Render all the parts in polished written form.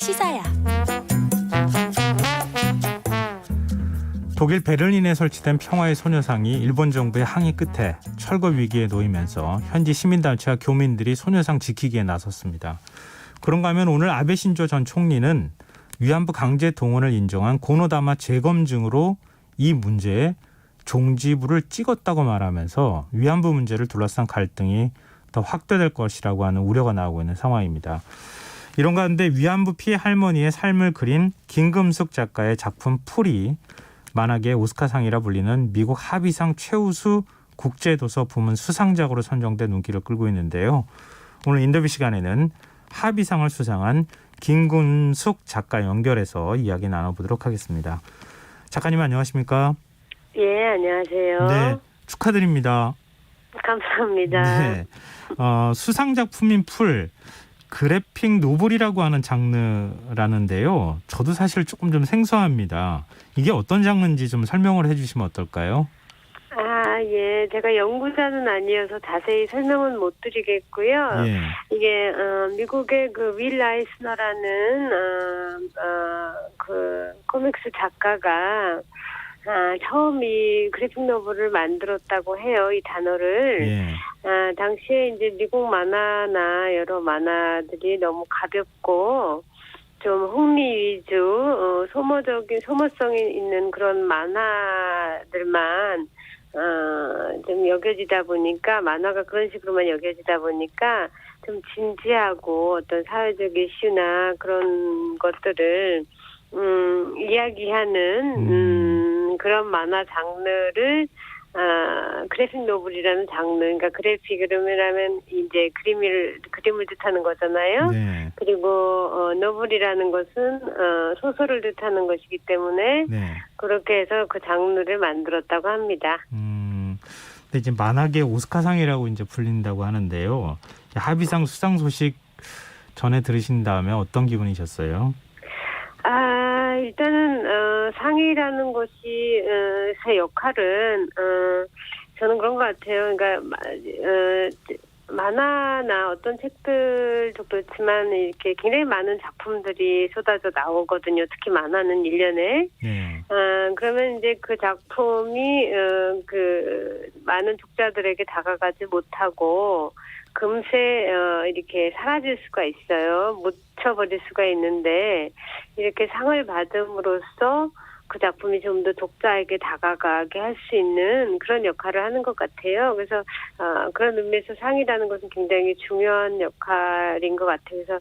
시사야. 독일 베를린에 설치된 평화의 소녀상이 일본 정부의 항의 끝에 철거 위기에 놓이면서 현지 시민단체와 교민들이 소녀상 지키기에 나섰습니다. 그런가 하면 오늘 아베 신조 전 총리는 위안부 강제 동원을 인정한 고노다마 재검증으로 이 문제에 종지부를 찍었다고 말하면서 위안부 문제를 둘러싼 갈등이 더 확대될 것이라고 하는 우려가 나오고 있는 상황입니다. 이런 가운데 위안부 피해 할머니의 삶을 그린 김금숙 작가의 작품 풀이 만학의 오스카상이라 불리는 미국 합의상 최우수 국제도서 부문 수상작으로 선정돼 눈길을 끌고 있는데요. 오늘 인터뷰 시간에는 합의상을 수상한 김금숙 작가 연결해서 이야기 나눠보도록 하겠습니다. 작가님 안녕하십니까? 예, 안녕하세요. 네, 축하드립니다. 감사합니다. 네, 수상 작품인 풀, 그래픽 노블이라고 하는 장르라는데요. 저도 사실 조금 좀 생소합니다. 이게 어떤 장르인지 좀 설명을 해주시면 어떨까요? 예. 제가 연구자는 아니어서 자세히 설명은 못 드리겠고요. 예. 이게, 미국의 그 윌 아이스너라는, 그 코믹스 작가가, 처음 이 그래픽 노블을 만들었다고 해요, 이 단어를. 예. 당시에 이제 미국 만화나 여러 만화들이 너무 가볍고, 좀 흥미 위주, 소모성이 있는 그런 만화들만, 좀 여겨지다 보니까, 만화가 그런 식으로만 여겨지다 보니까, 좀 진지하고 어떤 사회적 이슈나 그런 것들을, 이야기하는, 그런 만화 장르를, 그래픽 노블이라는 장르, 그러니까 그래픽이라면 이제 그림을 뜻하는 거잖아요. 네. 그리고 노블이라는 것은 소설을 뜻하는 것이기 때문에 네. 그렇게 해서 그 장르를 만들었다고 합니다. 근데 이제 만학의 오스카상이라고 이제 불린다고 하는데요. 합의상 수상 소식 전에 들으신 다음에 어떤 기분이셨어요? 일단은 상이라는 것이 제 역할은 저는 그런 것 같아요. 그러니까 만화나 어떤 책들도 그렇지만 이렇게 굉장히 많은 작품들이 쏟아져 나오거든요. 특히 만화는 1년에. 네. 그러면 이제 그 작품이 그 많은 독자들에게 다가가지 못하고 금세 이렇게 사라질 수가 있어요. 묻혀버릴 수가 있는데 이렇게 상을 받음으로써 그 작품이 좀 더 독자에게 다가가게 할 수 있는 그런 역할을 하는 것 같아요. 그래서 그런 의미에서 상이라는 것은 굉장히 중요한 역할인 것 같아요. 그래서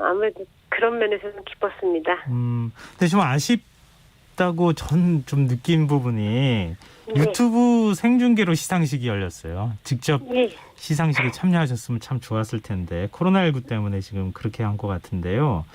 아무래도 그런 면에서는 기뻤습니다. 근데 좀 아쉽다고 전 좀 느낀 부분이 네. 유튜브 생중계로 시상식이 열렸어요. 직접 예. 시상식에 참여하셨으면 참 좋았을 텐데 코로나19 때문에 지금 그렇게 한 것 같은데요.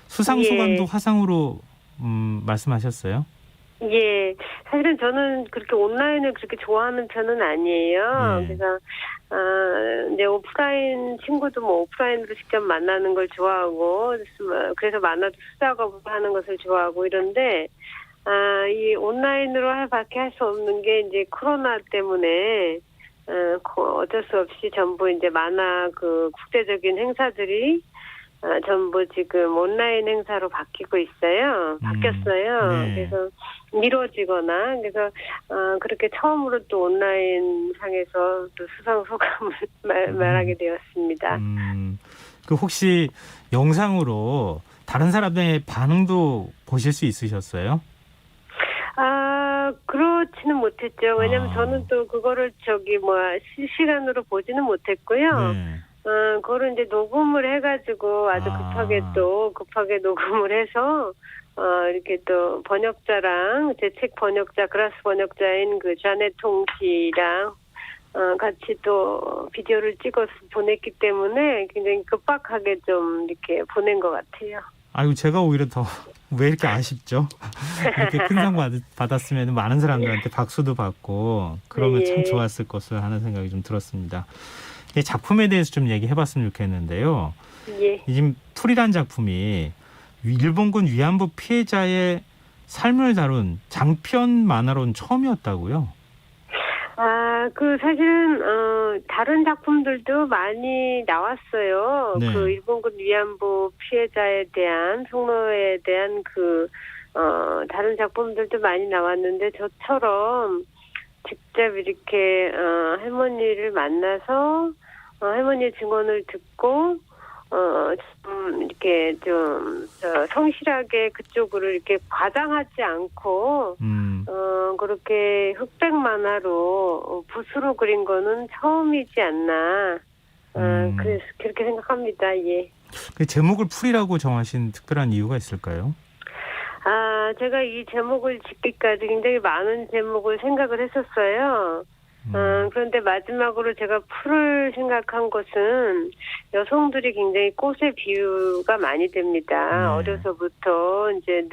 수상 소감도 예. 화상으로 말씀하셨어요? 예, 사실은 저는 그렇게 온라인을 그렇게 좋아하는 편은 아니에요. 예. 그래서 이제 오프라인 친구도 뭐 오프라인으로 직접 만나는 걸 좋아하고 그래서 만화도 수작업을 하는 것을 좋아하고 이런데 이 온라인으로 밖에 할 수 없는 게 이제 코로나 때문에 어쩔 수 없이 전부 이제 만화 그 국제적인 행사들이 전부 지금 온라인 행사로 바뀌고 있어요. 바뀌었어요. 네. 그래서 미뤄지거나 그래서 그렇게 처음으로 또 온라인 상에서 또 수상 소감을 말하게 되었습니다. 그 혹시 영상으로 다른 사람의 반응도 보실 수 있으셨어요? 그렇지는 못했죠. 왜냐면 저는 또 그거를 실시간으로 보지는 못했고요. 네. 그거를 이제 녹음을 해가지고 아주 급하게 녹음을 해서, 이렇게 또 번역자랑, 제 책 번역자, 그라스 번역자인 그 자네통 씨랑, 같이 또 비디오를 찍어서 보냈기 때문에 굉장히 급박하게 좀 이렇게 보낸 것 같아요. 아유, 제가 오히려 더 왜 이렇게 아쉽죠? 이렇게 큰 상 받았으면 많은 사람들한테 박수도 받고 그러면 참 좋았을 것을 하는 생각이 좀 들었습니다. 이 작품에 대해서 좀 얘기해봤으면 좋겠는데요. 예. 지금 풀이란 작품이 일본군 위안부 피해자의 삶을 다룬 장편 만화로는 처음이었다고요? 사실은, 다른 작품들도 많이 나왔어요. 네. 그 일본군 위안부 피해자에 대한, 성노에 대한 다른 작품들도 많이 나왔는데, 저처럼 직접 이렇게, 할머니를 만나서, 할머니의 증언을 듣고, 이렇게 성실하게 그쪽으로 이렇게 과장하지 않고, 그렇게 흑백 만화로 붓으로 그린 거는 처음이지 않나. 그래서 그렇게 생각합니다. 예. 그 제목을 풀이라고 정하신 특별한 이유가 있을까요? 제가 이 제목을 짓기까지 굉장히 많은 제목을 생각을 했었어요. 그런데 마지막으로 제가 풀을 생각한 것은 여성들이 굉장히 꽃의 비유가 많이 됩니다. 네. 어려서부터 이제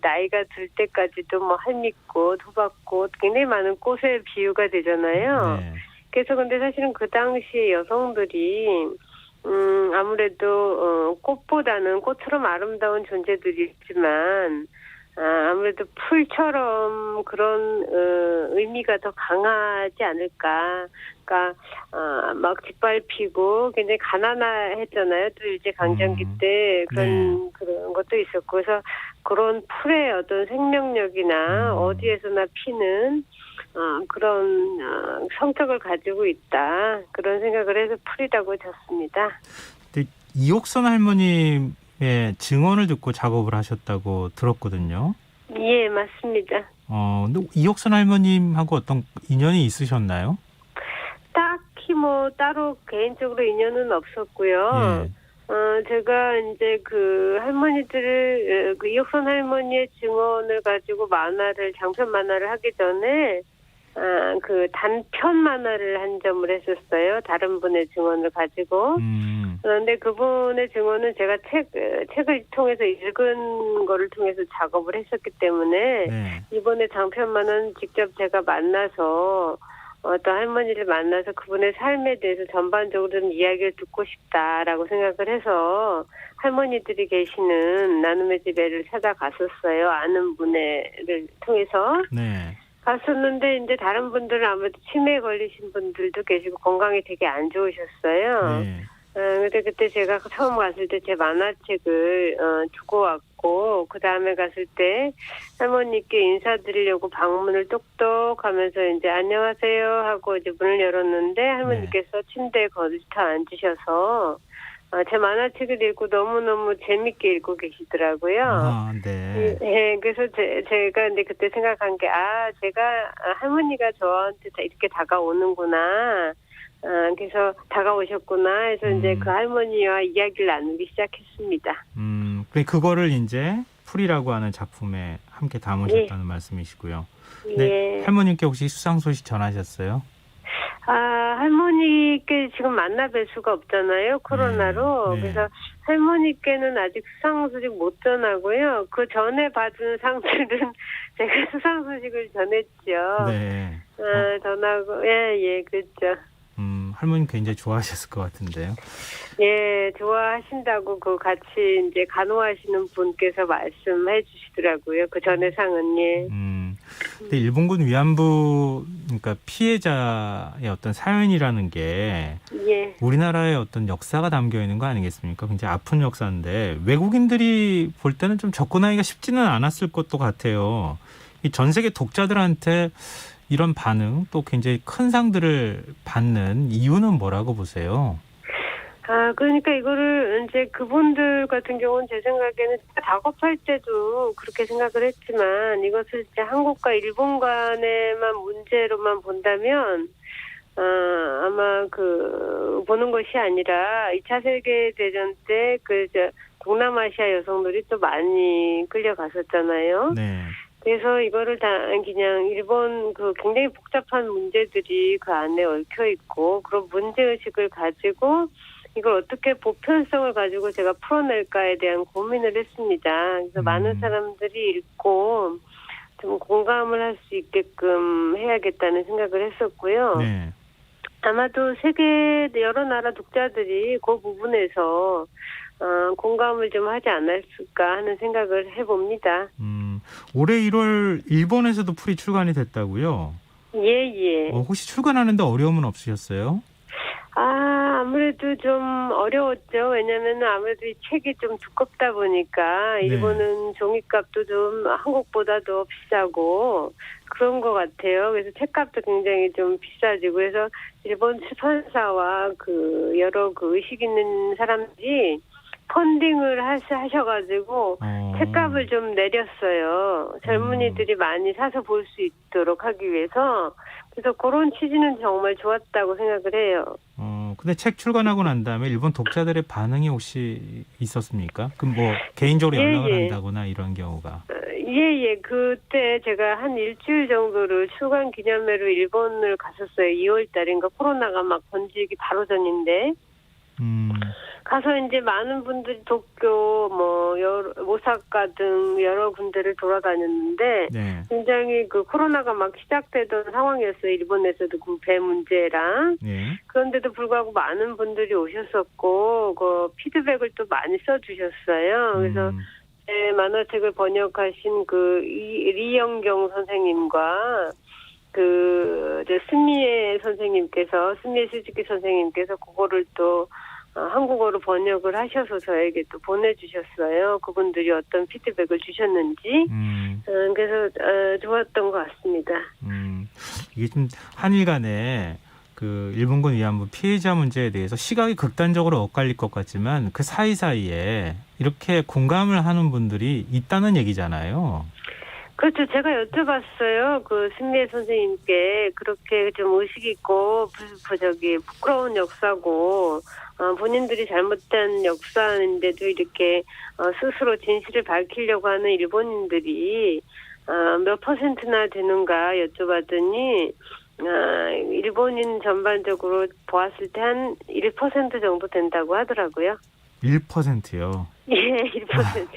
나이가 들 때까지도 뭐 할미꽃, 호박꽃 굉장히 많은 꽃의 비유가 되잖아요. 네. 그래서 근데 사실은 그 당시에 여성들이 아무래도 꽃보다는 꽃처럼 아름다운 존재들이지만 아무래도 풀처럼 그런 의미가 더 강하지 않을까. 그러니까 막 짓밟히고 굉장히 가난했잖아요. 또 일제 강점기 때 그런 것도 있었고, 그래서 그런 풀의 어떤 생명력이나 어디에서나 피는 그런 성격을 가지고 있다. 그런 생각을 해서 풀이라고 졌습니다. 근데 이옥선 할머님의 증언을 듣고 작업을 하셨다고 들었거든요. 예, 맞습니다. 근데 이옥선 할머님하고 어떤 인연이 있으셨나요? 딱히 뭐 따로 개인적으로 인연은 없었고요. 예. 제가 이제 그 할머니들을, 그 이옥선 할머니의 증언을 가지고 장편 만화를 하기 전에, 그 단편 만화를 한 점을 했었어요. 다른 분의 증언을 가지고. 그런데 그분의 증언은 제가 책을 통해서 읽은 거를 통해서 작업을 했었기 때문에, 네. 이번에 장편 만화는 직접 제가 만나서, 어떤 할머니를 만나서 그분의 삶에 대해서 전반적으로 좀 이야기를 듣고 싶다라고 생각을 해서 할머니들이 계시는 나눔의 집에를 찾아갔었어요. 아는 분을 통해서. 네. 갔었는데 이제 다른 분들은 아무래도 치매에 걸리신 분들도 계시고 건강이 되게 안 좋으셨어요. 네. 근데 그때 제가 처음 갔을 때 제 만화책을 주고 왔고, 그 다음에 갔을 때 할머니께 인사드리려고 방문을 똑똑 하면서 이제 안녕하세요 하고 이제 문을 열었는데 할머니께서 침대에 걸터 앉으셔서 제 만화책을 읽고 너무너무 재밌게 읽고 계시더라고요. 네. 네, 그래서 제가 근데 그때 생각한 게, 제가 할머니가 저한테 이렇게 다가오는구나. 그래서 다가오셨구나 해서 이제 그 할머니와 이야기를 나누기 시작했습니다. 그거를 이제 풀이라고 하는 작품에 함께 담으셨다는 말씀이시고요. 네. 예. 할머님께 혹시 수상 소식 전하셨어요? 할머니께 지금 만나 뵐 수가 없잖아요. 코로나로. 네. 그래서 할머니께는 아직 수상 소식 못 전하고요. 그 전에 받은 상들은 제가 수상 소식을 전했죠. 네. 전하고, 예, 그랬죠. 할머님 굉장히 좋아하셨을 것 같은데요. 예, 좋아하신다고 같이 이제 간호하시는 분께서 말씀해 주시더라고요. 그 전에 상은, 예. 근데 일본군 위안부, 그러니까 피해자의 어떤 사연이라는 게 예. 우리나라의 어떤 역사가 담겨 있는 거 아니겠습니까? 굉장히 아픈 역사인데 외국인들이 볼 때는 좀 접근하기가 쉽지는 않았을 것도 같아요. 이 전 세계 독자들한테 이런 반응, 또 굉장히 큰 상들을 받는 이유는 뭐라고 보세요? 그러니까 이거를 이제 그분들 같은 경우는 제 생각에는 작업할 때도 그렇게 생각을 했지만 이것을 이제 한국과 일본 간의만 문제로만 본다면 아마 보는 것이 아니라 2차 세계대전 때 동남아시아 여성들이 또 많이 끌려갔었잖아요. 네. 그래서 이거를 다 그냥 일본 굉장히 복잡한 문제들이 그 안에 얽혀 있고 그런 문제의식을 가지고 이걸 어떻게 보편성을 가지고 제가 풀어낼까에 대한 고민을 했습니다. 그래서 많은 사람들이 읽고 좀 공감을 할 수 있게끔 해야겠다는 생각을 했었고요. 네. 아마도 세계 여러 나라 독자들이 그 부분에서 공감을 좀 하지 않았을까 하는 생각을 해봅니다. 올해 1월 일본에서도 풀이 출간이 됐다고요? 예. 혹시 출근하는데 어려움은 없으셨어요? 아무래도 좀 어려웠죠. 왜냐면 아무래도 이 책이 좀 두껍다 보니까 일본은 종이값도 좀 한국보다 더 비싸고 그런 것 같아요. 그래서 책값도 굉장히 좀 비싸지고 그래서 일본 출판사와 그 여러 그 의식 있는 사람들이 펀딩을 하셔가지고 책값을 좀 내렸어요. 젊은이들이 많이 사서 볼 수 있도록 하기 위해서. 그래서 그런 취지는 정말 좋았다고 생각을 해요. 근데 책 출간하고 난 다음에 일본 독자들의 반응이 혹시 있었습니까? 그럼 뭐 개인적으로 연락을 한다거나 이런 경우가? 그때 제가 한 일주일 정도를 출간 기념회로 일본을 갔었어요. 2월 달인가 코로나가 막 번지기 바로 전인데. 가서 이제 많은 분들이 도쿄, 오사카 등 여러 군데를 돌아다녔는데 굉장히 그 코로나가 막 시작되던 상황이었어요. 일본에서도 그 배 문제랑. 그런데도 불구하고 많은 분들이 오셨었고 그 피드백을 또 많이 써주셨어요. 그래서 제 만화책을 번역하신 그 리영경 선생님과 스미에 스즈키 선생님께서 그거를 또 한국어로 번역을 하셔서 저에게 또 보내주셨어요. 그분들이 어떤 피드백을 주셨는지. 그래서 좋았던 것 같습니다. 이게 좀 한일 간에 그 일본군 위안부 피해자 문제에 대해서 시각이 극단적으로 엇갈릴 것 같지만 그 사이사이에 이렇게 공감을 하는 분들이 있다는 얘기잖아요. 그렇죠. 제가 여쭤봤어요. 그 승리의 선생님께 그렇게 좀 의식 있고 부끄러운 역사고 본인들이 잘못한 역사인데도 이렇게 스스로 진실을 밝히려고 하는 일본인들이 몇 %나 되는가 여쭤봤더니 일본인 전반적으로 보았을 때 한 1% 정도 된다고 하더라고요. 1%요? 예, 1%.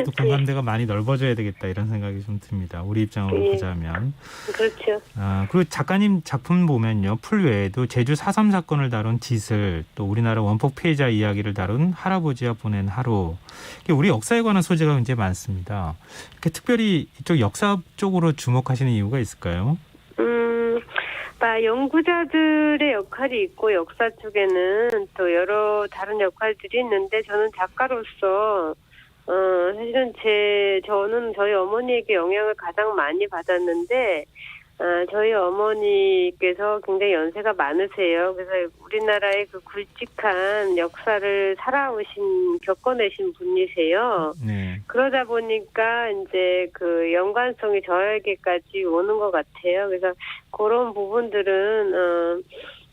또 공감대가 많이 넓어져야 되겠다 이런 생각이 좀 듭니다. 우리 입장으로 보자면. 그렇죠. 그리고 작가님 작품 보면요. 풀 외에도 제주 4.3 사건을 다룬 지슬, 또 우리나라 원폭 피해자 이야기를 다룬 할아버지와 보낸 하루. 우리 역사에 관한 소재가 굉장히 많습니다. 이렇게 특별히 이쪽 역사 쪽으로 주목하시는 이유가 있을까요? 연구자들의 역할이 있고 역사 쪽에는 또 여러 다른 역할들이 있는데 저는 작가로서 사실은 저는 저희 어머니에게 영향을 가장 많이 받았는데 저희 어머니께서 굉장히 연세가 많으세요. 그래서 우리나라의 그 굵직한 역사를 겪어내신 분이세요. 그러다 보니까 이제 그 연관성이 저에게까지 오는 것 같아요. 그래서 그런 부분들은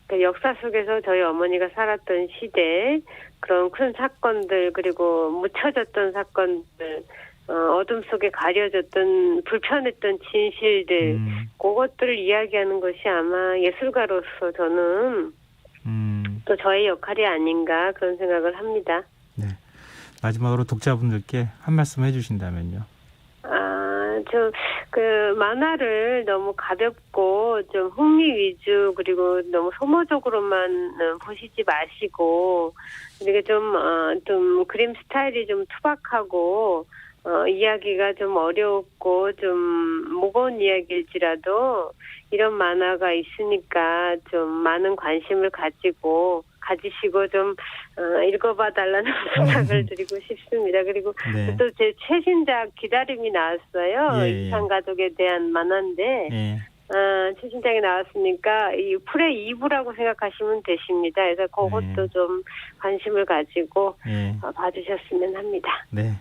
그 역사 속에서 저희 어머니가 살았던 시대, 그런 큰 사건들, 그리고 묻혀졌던 사건들, 어둠 속에 가려졌던 불편했던 진실들, 그것들을 이야기하는 것이 아마 예술가로서 저는 또 저의 역할이 아닌가 그런 생각을 합니다. 네. 마지막으로 독자분들께 한 말씀 해주신다면요. 만화를 너무 가볍고 좀 흥미 위주 그리고 너무 소모적으로만 보시지 마시고 이렇게 좀 그림 스타일이 좀 투박하고 이야기가 좀 어렵고 좀 무거운 이야기일지라도 이런 만화가 있으니까 좀 많은 관심을 가지시고 좀 읽어봐 달라는 생각을 드리고 싶습니다. 그리고 또 제 최신작 기다림이 나왔어요. 이산가족에 대한 만화인데 최신작이 나왔으니까 이 풀의 2부라고 생각하시면 되십니다. 그래서 그것도 좀 관심을 가지고 봐주셨으면 합니다. 네.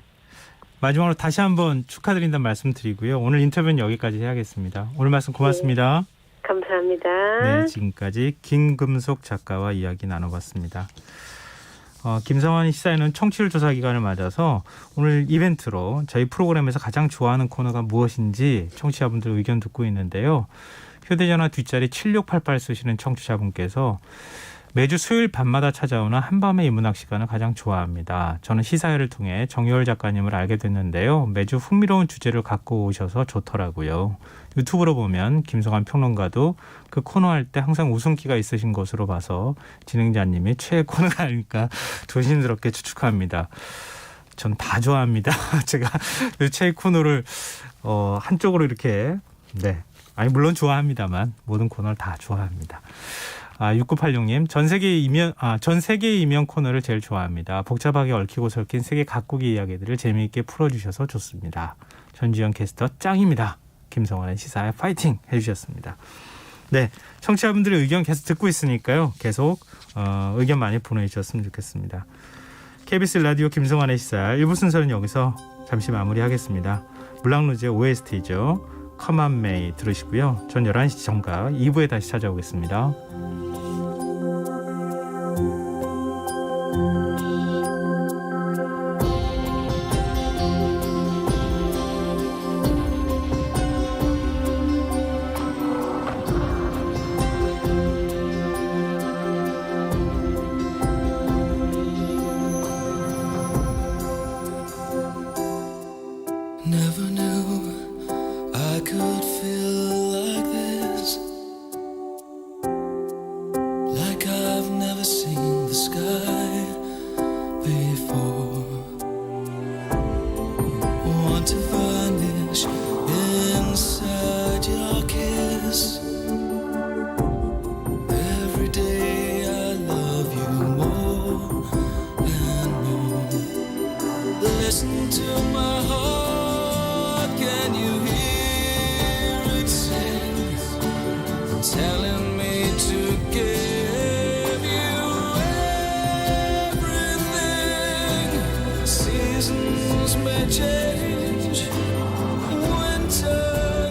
마지막으로 다시 한번 축하드린다는 말씀 드리고요. 오늘 인터뷰는 여기까지 해야겠습니다. 오늘 말씀 고맙습니다. 감사합니다. 네, 지금까지 김금속 작가와 이야기 나눠봤습니다. 김성환 시사회는 청취율 조사 기간을 맞아서 오늘 이벤트로 저희 프로그램에서 가장 좋아하는 코너가 무엇인지 청취자분들 의견 듣고 있는데요. 휴대전화 뒷자리 7688 쓰시는 청취자분께서 매주 수요일 밤마다 찾아오는 한밤의 인문학 시간을 가장 좋아합니다. 저는 시사회를 통해 정여울 작가님을 알게 됐는데요. 매주 흥미로운 주제를 갖고 오셔서 좋더라고요. 유튜브로 보면 김성환 평론가도 그 코너 할 때 항상 웃음기가 있으신 것으로 봐서 진행자님이 최애 코너가 아닐까 조심스럽게 추측합니다. 전 다 좋아합니다. 제가 최애 코너를 한쪽으로 이렇게 아니 물론 좋아합니다만 모든 코너를 다 좋아합니다. 6986님 전 세계의 이면 코너를 제일 좋아합니다. 복잡하게 얽히고 설킨 세계 각국의 이야기들을 재미있게 풀어주셔서 좋습니다. 전지현 캐스터 짱입니다. 김성환의 시사에 파이팅 해주셨습니다. 네, 청취자분들의 의견 계속 듣고 있으니까요. 계속 의견 많이 보내주셨으면 좋겠습니다. KBS 라디오 김성환의 시사 1부 순서는 여기서 잠시 마무리하겠습니다. 물랑루즈의 OST죠. Come on May 들으시고요. 전 11시 정각 2부에 다시 찾아오겠습니다. Never knew I could feel like this, like I've never seen the sky before. Want to vanish inside your kiss. Every day I love you more and more. Listen to my heart. Can you hear it sing, telling me to give you everything? Seasons may change, winter